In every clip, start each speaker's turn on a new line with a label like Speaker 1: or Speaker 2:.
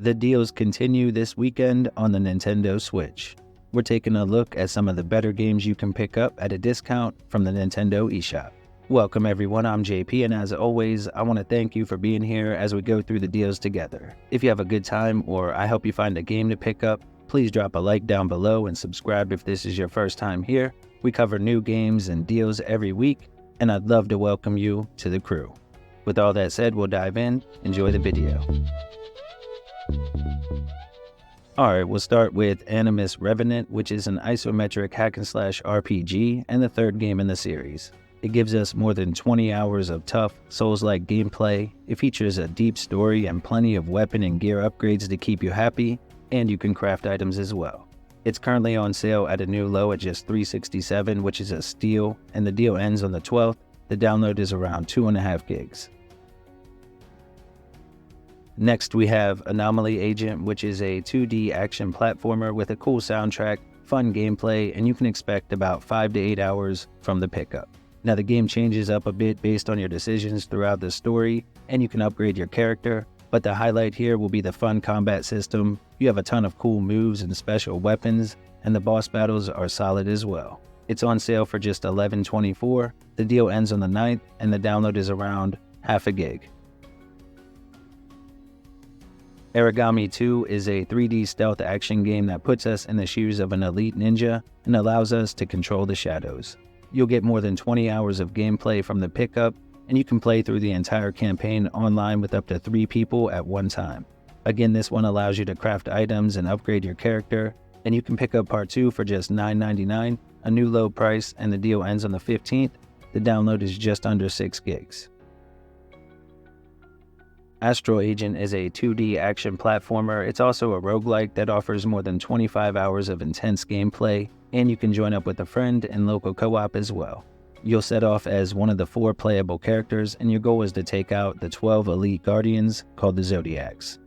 Speaker 1: The deals continue this weekend on the Nintendo Switch. We're taking a look at some of the better games you can pick up at a discount from the Nintendo eShop. Welcome everyone, I'm JP, and as always, I want to thank you for being here as we go through the deals together. If you have a good time or I help you find a game to pick up, please drop a like down below and subscribe if this is your first time here. We cover new games and deals every week, and I'd love to welcome you to the crew. With all that said, we'll dive in. Enjoy the video. Alright, we'll start with ANIMUS Revenant, which is an isometric hack-and-slash RPG and the third game in the series. It gives us more than 20 hours of tough, Souls-like gameplay. It features a deep story and plenty of weapon and gear upgrades to keep you happy, and you can craft items as well. It's currently on sale at a new low at just $367, which is a steal, and the deal ends on the 12th. The download is around 2.5 gigs. Next we have Anomaly Agent, which is a 2D action platformer with a cool soundtrack, fun gameplay, and you can expect about 5 to 8 hours from the pickup. Now the game changes up a bit based on your decisions throughout the story, and you can upgrade your character, but the highlight here will be the fun combat system. You have a ton of cool moves and special weapons, and the boss battles are solid as well. It's on sale for just $11.24, the deal ends on the 9th, and the download is around half a gig. Aragami 2 is a 3D stealth action game that puts us in the shoes of an elite ninja and allows us to control the shadows. You'll get more than 20 hours of gameplay from the pickup, and you can play through the entire campaign online with up to 3 people at one time. Again, this one allows you to craft items and upgrade your character, and you can pick up part 2 for just $9.99, a new low price, and the deal ends on the 15th. The download is just under 6 gigs. Astral Agent is a 2D action platformer. It's also a roguelike that offers more than 25 hours of intense gameplay, and you can join up with a friend in local co-op as well. You'll set off as one of the 4 playable characters, and your goal is to take out the 12 elite guardians called the Zodiacs.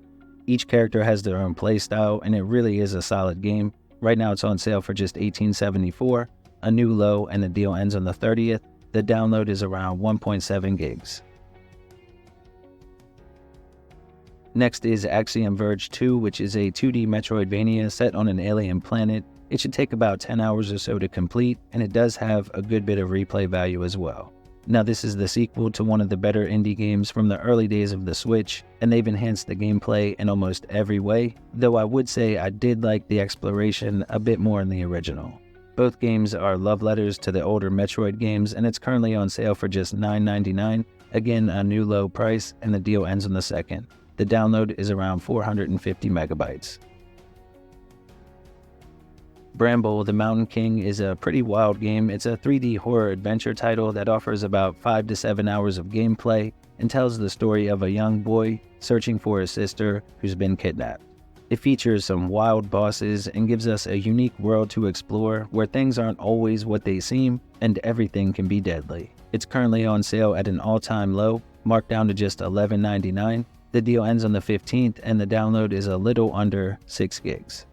Speaker 1: Each character has their own playstyle, and it really is a solid game. Right now it's on sale for just $18.74, a new low, and the deal ends on the 30th. The download is around 1.7 gigs. Next is Axiom Verge 2, which is a 2D Metroidvania set on an alien planet. It should take about 10 hours or so to complete, and it does have a good bit of replay value as well. Now this is the sequel to one of the better indie games from the early days of the Switch, and they've enhanced the gameplay in almost every way, though I would say I did like the exploration a bit more in the original. Both games are love letters to the older Metroid games, and it's currently on sale for just $9.99, again a new low price, and the deal ends on the 2nd. The download is around 450 megabytes. Bramble, the Mountain King is a pretty wild game. It's a 3D horror adventure title that offers about 5 to 7 hours of gameplay and tells the story of a young boy searching for his sister who's been kidnapped. It features some wild bosses and gives us a unique world to explore where things aren't always what they seem and everything can be deadly. It's currently on sale at an all-time low, marked down to just $11.99. The deal ends on the 15th, and the download is a little under 6 gigs.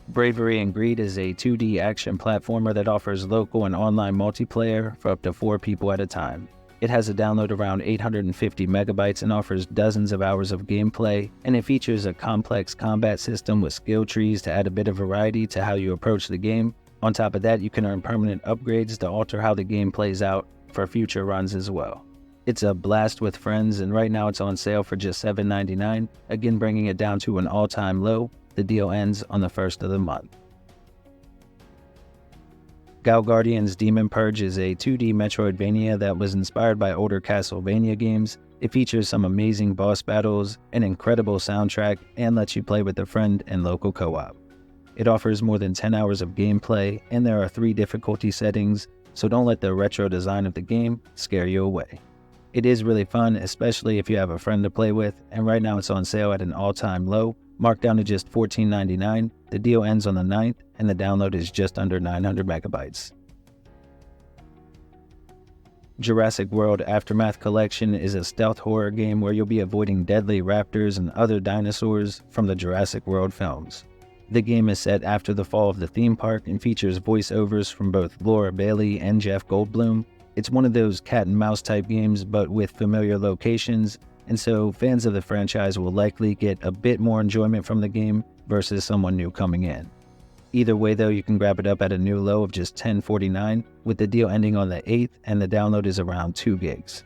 Speaker 1: Bravery and Greed is a 2D action platformer that offers local and online multiplayer for up to 4 people at a time. It has a download around 850 megabytes and offers dozens of hours of gameplay, and it features a complex combat system with skill trees to add a bit of variety to how you approach the game. On top of that, you can earn permanent upgrades to alter how the game plays out for future runs as well. It's a blast with friends, and right now it's on sale for just $7.99, again bringing it down to an all-time low. The deal ends on the 1st of the month. Guardian's Demon Purge is a 2D Metroidvania that was inspired by older Castlevania games. It features some amazing boss battles, an incredible soundtrack, and lets you play with a friend in local co-op. It offers more than 10 hours of gameplay, and there are 3 difficulty settings, so don't let the retro design of the game scare you away. It is really fun, especially if you have a friend to play with, and right now it's on sale at an all-time low, marked down to just $14.99. The deal ends on the 9th, and the download is just under 900 megabytes. Jurassic World Aftermath Collection is a stealth horror game where you'll be avoiding deadly raptors and other dinosaurs from the Jurassic World films. The game is set after the fall of the theme park and features voiceovers from both Laura Bailey and Jeff Goldblum. It's one of those cat and mouse type games, but with familiar locations, and so fans of the franchise will likely get a bit more enjoyment from the game versus someone new coming in. Either way though, you can grab it up at a new low of just $10.49, with the deal ending on the 8th, and the download is around 2 gigs.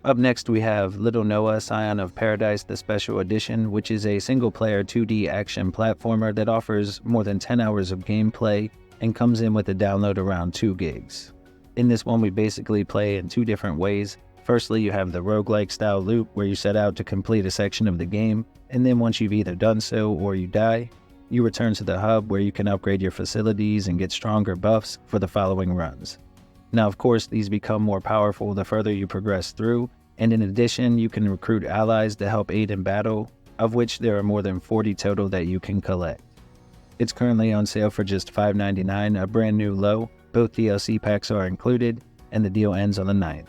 Speaker 1: Up next we have Little Noah Scion of Paradise, the Special Edition, which is a single-player 2D action platformer that offers more than 10 hours of gameplay and comes in with a download around 2 gigs. In this one we basically play in 2 different ways. Firstly, you have the roguelike style loop where you set out to complete a section of the game, and then once you've either done so or you die, you return to the hub where you can upgrade your facilities and get stronger buffs for the following runs. Now of course these become more powerful the further you progress through, and in addition you can recruit allies to help aid in battle, of which there are more than 40 total that you can collect. It's currently on sale for just $5.99, a brand new low. Both DLC packs are included, and the deal ends on the 9th.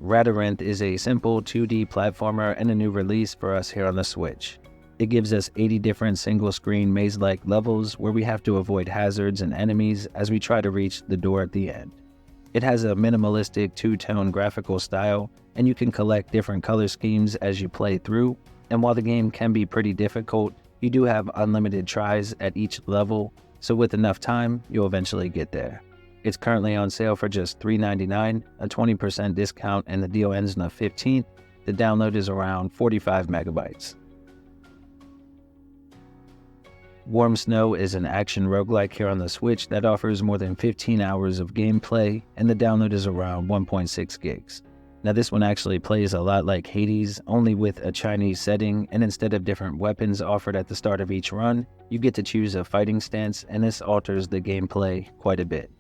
Speaker 1: Ratyrinth is a simple 2D platformer and a new release for us here on the Switch. It gives us 80 different single-screen maze-like levels where we have to avoid hazards and enemies as we try to reach the door at the end. It has a minimalistic 2-tone graphical style, and you can collect different color schemes as you play through, and while the game can be pretty difficult, you do have unlimited tries at each level, so with enough time, you'll eventually get there. It's currently on sale for just $3.99, a 20% discount, and the deal ends on the 15th. The download is around 45 megabytes. Warm Snow is an action roguelike here on the Switch that offers more than 15 hours of gameplay, and the download is around 1.6 gigs. Now this one actually plays a lot like Hades, only with a Chinese setting, and instead of different weapons offered at the start of each run, you get to choose a fighting stance, and this alters the gameplay quite a bit.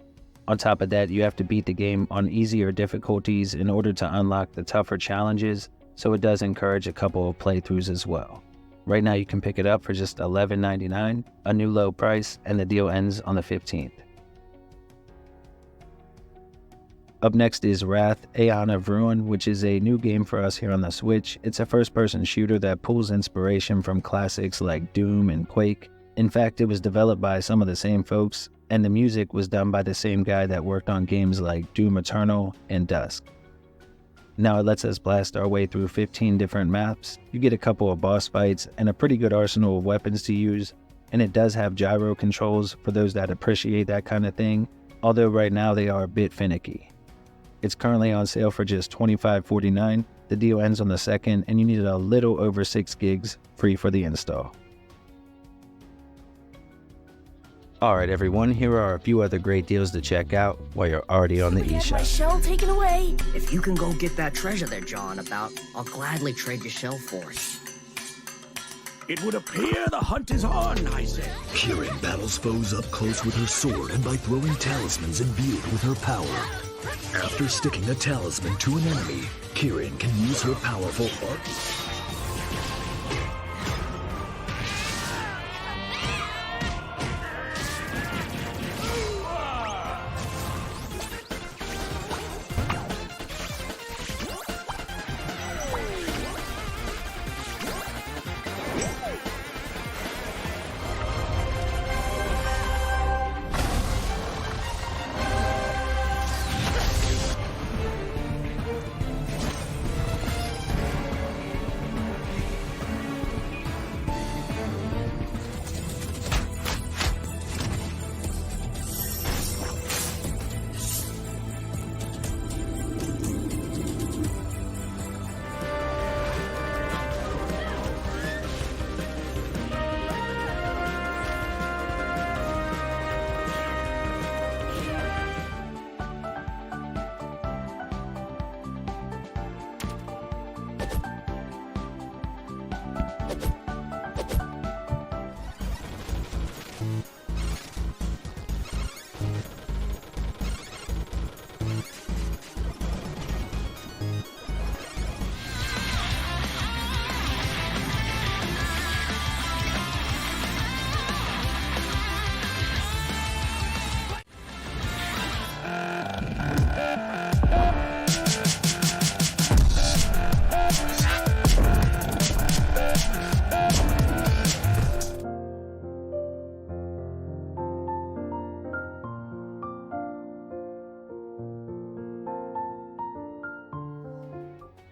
Speaker 1: On top of that, you have to beat the game on easier difficulties in order to unlock the tougher challenges, so it does encourage a couple of playthroughs as well. Right now you can pick it up for just $11.99, a new low price, and the deal ends on the 15th. Up next is Wrath, Aeon of Ruin, which is a new game for us here on the Switch. It's a first-person shooter that pulls inspiration from classics like Doom and Quake. In fact, it was developed by some of the same folks, and the music was done by the same guy that worked on games like Doom Eternal and Dusk. Now it lets us blast our way through 15 different maps. You get a couple of boss fights and a pretty good arsenal of weapons to use, and it does have gyro controls for those that appreciate that kind of thing, although right now they are a bit finicky. It's currently on sale for just $25.49. The deal ends on the 2nd, and you need a little over 6 gigs free for the install. Alright everyone, here are a few other great deals to check out while you're already on the eShop.
Speaker 2: My shell taken away.
Speaker 3: If you can go get that treasure they're jawing about, I'll gladly trade your shell for it.
Speaker 4: It would appear the hunt is on, I say.
Speaker 5: Kirin battles foes up close with her sword and by throwing talismans imbued with her power. After sticking a talisman to an enemy, Kirin can use her powerful arc.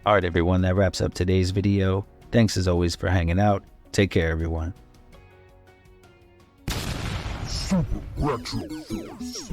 Speaker 1: Alright everyone, that wraps up today's video. Thanks as always for hanging out. Take care everyone.
Speaker 5: Super Retro Force.